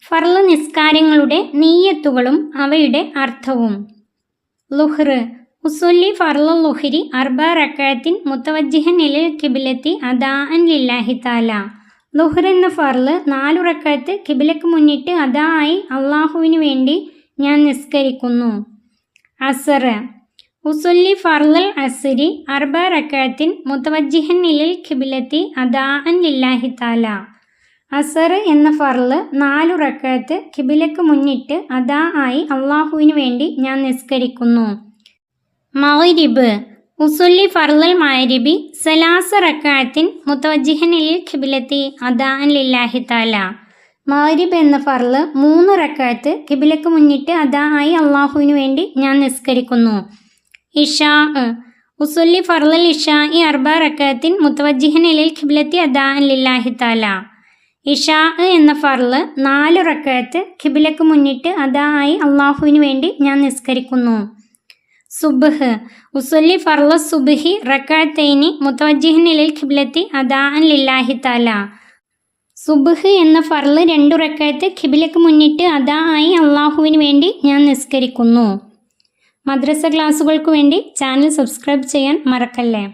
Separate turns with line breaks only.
ഫർള് നിസ്കാരങ്ങളുടെ നീയത്തുകളും അവയുടെ അർത്ഥവും. ലുഹ്ർ ഉസ്വല്ലി ഫർളു ലുഹ്രി 4 റക്അത്തിൻ മുത്തവജ്ജിഹൻ ഇലൽ ഖിബ്ലത്തി അദാഅൻ ലില്ലാഹി തആല. ലുഹ്ർ എന്ന ഫർള് 4 റക്അത്ത് ഖിബ്ലക്ക് മുന്നിട്ട് അദാ ആയി അള്ളാഹുവിന് വേണ്ടി ഞാൻ നിസ്കരിക്കുന്നു. അസർ ഉസ്വല്ലി ഫർളൽ അസ്രി 4 റക്അത്തിൻ മുത്തവജ്ജിഹൻ ഇലൽ ഖിബ്ലത്തി അദാഅൻ ലില്ലാഹി തആല. അസർ എന്ന ഫർള് 4 റക്അത്ത് ഖിബ്ലക്ക് മുന്നിട്ട് അദാ ആയി അള്ളാഹുവിന് വേണ്ടി ഞാൻ നിസ്കരിക്കുന്നു. മഗ്രിബ് ഉസ്വല്ലി ഫർളൽ മഗ്രിബി 3 റക്അത്തിൻ മുത്തവജ്ജിഹൻ ഇലൽ ഖിബ്ലത്തി അദാഅൻ ലില്ലാഹി തആല. മഗ്രിബ് എന്ന ഫർള് 3 റക്അത്ത് ഖിബ്ലക്ക് മുന്നിട്ട് അദാ ആയി അള്ളാഹുവിന് വേണ്ടി ഞാൻ നിസ്കരിക്കുന്നു. ഇശാ ഉസ്വല്ലി ഫർളൽ ഇശാഇ 4 റക്അത്തിൻ മുത്തവജ്ജിഹൻ ഇലൽ ഖിബ്ലത്തി അദാഅൻ ലില്ലാഹി തആല. ഇശാ എന്ന ഫർള് 4 റക്അത്ത് ഖിബ്ലക്ക് മുന്നിട്ട് അദാ ആയി അള്ളാഹുവിന് വേണ്ടി ഞാൻ നിസ്കരിക്കുന്നു. സുബ്ഹ് ഉസ്വല്ലി ഫർള സുബ്ഹി റക്അത്തൈനി മുത്തവജ്ജിഹൻ ഇലൽ ഖിബ്ലത്തി അദാഅൻ ലില്ലാഹി തആല. സുബ്ഹ് എന്ന ഫർള് 2 റക്അത്ത് ഖിബ്ലക്ക് മുന്നിട്ട് അദാ ആയി അള്ളാഹുവിന് വേണ്ടി ഞാൻ നിസ്കരിക്കുന്നു. മദ്രസ ക്ലാസുകൾക്ക് വേണ്ടി ചാനൽ സബ്സ്ക്രൈബ് ചെയ്യാൻ മറക്കല്ലേ.